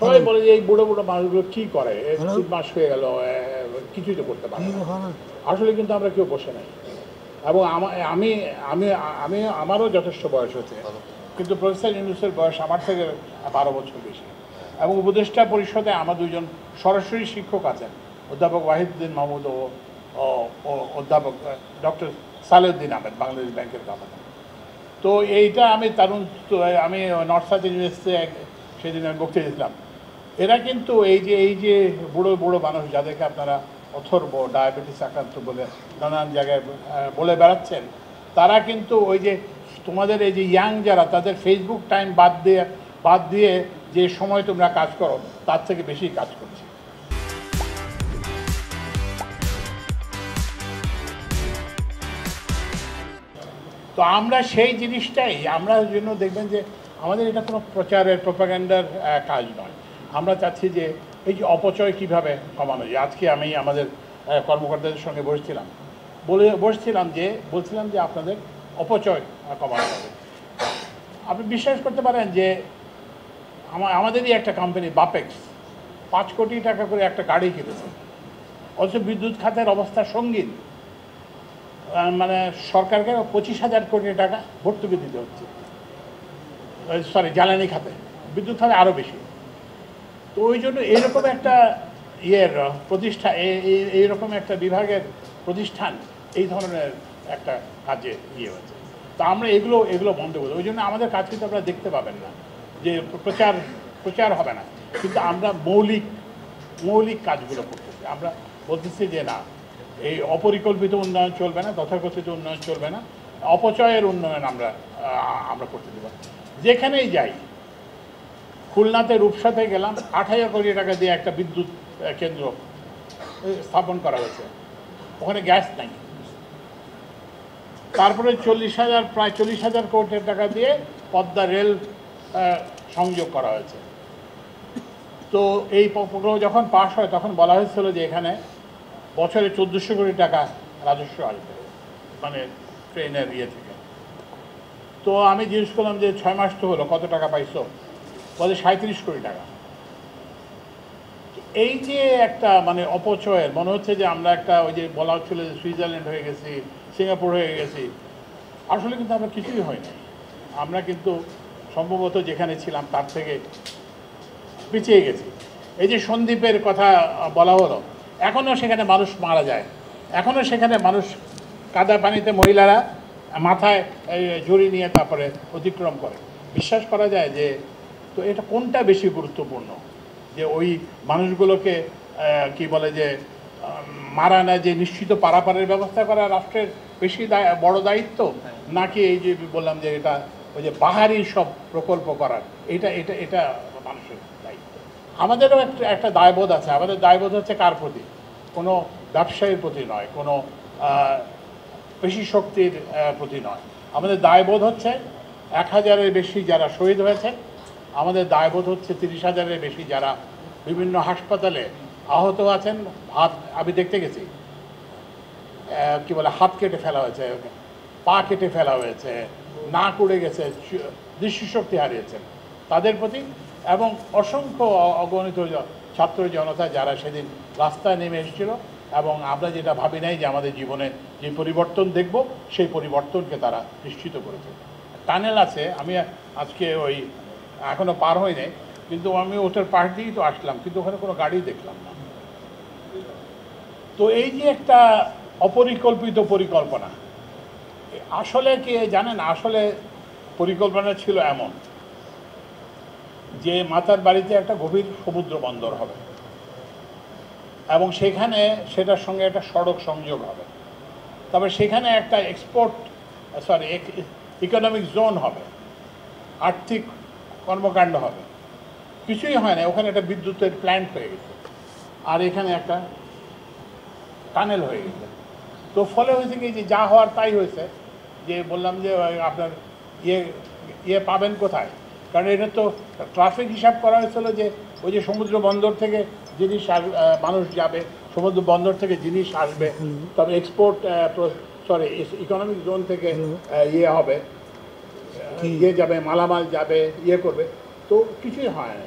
সবাই বলে যে এই বুড়ো বুড়ো মানুষগুলো কী করে, 3 মাস হয়ে গেল কিছুই তো করতে পারে না। আসলে কিন্তু আমরা কেউ বসে নাই। এবং আমি আমি আমি আমারও যথেষ্ট বয়স হচ্ছে, কিন্তু প্রফেসর ইউনূসের বয়স আমার থেকে 12 বছর বেশি। এবং উপদেষ্টা পরিষদে আমার দুজন সরাসরি শিক্ষক আছেন, অধ্যাপক ওয়াহিদুদ্দিন মাহমুদ ও অধ্যাপক ডক্টর সালেউদ্দিন আহমেদ, বাংলাদেশ ব্যাংকের গভর্নর। তো এইটা আমি নর্থ সাউথ ইউনিভার্সিটি সেদিন আমি বক্তৃতা দিয়েছিলাম। এরা কিন্তু এই যে বুড়ো বুড়ো মানুষ যাদেরকে আপনারা অথর্ব, ডায়াবেটিস আক্রান্ত বলে নানান জায়গায় বলে বেড়াচ্ছেন, তারা কিন্তু ওই যে তোমাদের এই যে ইয়াং যারা, তাদের ফেসবুক টাইম বাদ দিয়ে যে সময় তোমরা কাজ করো তার থেকে বেশি কাজ করছে। তো আমরা সেই জিনিসটাই আমরা জন্য দেখবেন যে আমাদের এটা কোনো প্রচারের প্রোপাগান্ডার কাজ নয়। আমরা চাচ্ছি যে এই যে অপচয় কীভাবে কমানো যায়। আজকে আমি আমাদের কর্মকর্তাদের সঙ্গে বলছিলাম যে আপনাদের অপচয় কমানো হবে। আপনি বিশ্বাস করতে পারেন যে আমাদেরই একটা কোম্পানি বাপেক্স 5 কোটি টাকা করে একটা গাড়ি কিনেছে, অথচ বিদ্যুৎ খাতের অবস্থা সঙ্গীন। মানে সরকারকে 25,000 কোটি টাকা ভর্তুকি দিতে হচ্ছে, জ্বালানি খাতে, বিদ্যুৎ খাতে আরও বেশি। তো ওই জন্য এইরকম একটা প্রতিষ্ঠান, এইরকম একটা বিভাগের প্রতিষ্ঠান এই ধরনের একটা কাজে হয়েছে। তো আমরা এগুলো বন্ধ করি। ওই জন্য আমাদের কাজ কিন্তু আপনারা দেখতে পাবেন না, যে প্রচার হবে না, কিন্তু আমরা মৌলিক কাজগুলো করতেছি। আমরা বলতেছি যে না, এই অপরিকল্পিত উন্নয়ন চলবে না, তথাকথিত উন্নয়ন চলবে না, অপচয়ের উন্নয়ন আমরা করতে দেব। যেখানেই যাই, খুলনাতে রূপসাতে গেলাম, 8,000 কোটি টাকা দিয়ে একটা বিদ্যুৎ কেন্দ্র স্থাপন করা হয়েছে, ওখানে গ্যাস নাই। তারপরে প্রায় 40,000 কোটি টাকা দিয়ে পদ্মা রেল সংযোগ করা হয়েছে। তো এই প্রকল্প যখন পাশ হয় তখন বলা হয়েছিল যে এখানে বছরে 1400 কোটি টাকা রাজস্ব আসবে, মানে ট্রেনের থেকে। তো আমি জিজ্ঞেস করলাম যে 6 মাস তো হলো, কত টাকা পাইছো? বলে 37 কোটি টাকা। এই যে একটা মানে অপচয়ের, মনে হচ্ছে যে আমরা একটা ওই যে বলা হচ্ছিল যে সুইজারল্যান্ড হয়ে গেছি, সিঙ্গাপুর হয়ে গেছি। আসলে কিন্তু আমরা কিছুই হয় নাই। আমরা কিন্তু সম্ভবত যেখানে ছিলাম তার থেকে পিছিয়ে গেছি। এই যে সন্দ্বীপের কথা বলা হলো, এখনও সেখানে মানুষ মারা যায়, এখনও সেখানে মানুষ কাদা পানিতে মহিলারা মাথায় ঝুড়ি নিয়ে তারপরে অতিক্রম করে। বিশ্বাস করা যায় যে, তো এটা কোনটা বেশি গুরুত্বপূর্ণ, যে ওই মানুষগুলোকে কি বলে যে মারা না যে নিশ্চিত পারাপারের ব্যবস্থা করা রাষ্ট্রের বেশি বড় দায়িত্ব, নাকি এই যে বললাম যে এটা ওই যে বাহারি সব প্রকল্প করার, এটা মানুষের দায়িত্ব। আমাদেরও একটা দায়বোধ আছে। আমাদের দায়বোধ হচ্ছে কার প্রতি? কোনো ব্যবসায়ীর প্রতি নয়, কোনো পেশি শক্তির প্রতি নয়। আমাদের দায়বোধ হচ্ছে 1,000-এর বেশি যারা শহীদ হয়েছে, আমাদের দায়বোধ হচ্ছে 30,000-এর বেশি যারা বিভিন্ন হাসপাতালে আহত আছেন। আমি দেখতে গেছি, কি বলে, হাত কেটে ফেলা হয়েছে, পা কেটে ফেলা হয়েছে, নাক উড়ে গেছে, দৃষ্টিশক্তি হারিয়েছেন, তাদের প্রতি। এবং অসংখ্য অগণিত ছাত্র জনতা যারা সেদিন রাস্তায় নেমে এসেছিল, এবং আমরা যেটা ভাবি নাই যে আমাদের জীবনে যে পরিবর্তন দেখব, সেই পরিবর্তনকে তারা নিশ্চিত করেছে। টানেল আছে, আমি আজকে ওই এখনও পার হই নাই, কিন্তু আমি ওটার পাশ দিয়েই তো আসলাম, কিন্তু ওখানে কোনো গাড়ি দেখলাম না। তো এই যে একটা অপরিকল্পিত পরিকল্পনা, আসলে কি জানেন, আসলে পরিকল্পনা ছিল এমন যে মাতার বাড়িতে একটা গভীর সমুদ্র বন্দর হবে, এবং সেখানে সেটার সঙ্গে একটা সড়ক সংযোগ হবে। তবে সেখানে একটা ইকোনমিক জোন হবে, আর্থিক কর্মকাণ্ড হবে। কিছুই হয় না, ওখানে একটা বিদ্যুতের প্ল্যান্ট হয়ে গেছে, আর এখানে একটা টানেল হয়ে গেছে। তো ফলে হয়েছে কি, যে যা হওয়ার তাই হয়েছে। যে বললাম যে আপনার ইয়ে পাবেন কোথায়, কারণ এটা তো ট্রাফিক হিসাব করা হয়েছিল যে ওই যে সমুদ্র বন্দর থেকে জিনিস মানুষ যাবে, সমুদ্র বন্দর থেকে জিনিস আসবে, তবে ইকোনমিক জোন থেকে হবে, যাবে, মালামাল যাবে, করবে। তো কিছুই হয় না।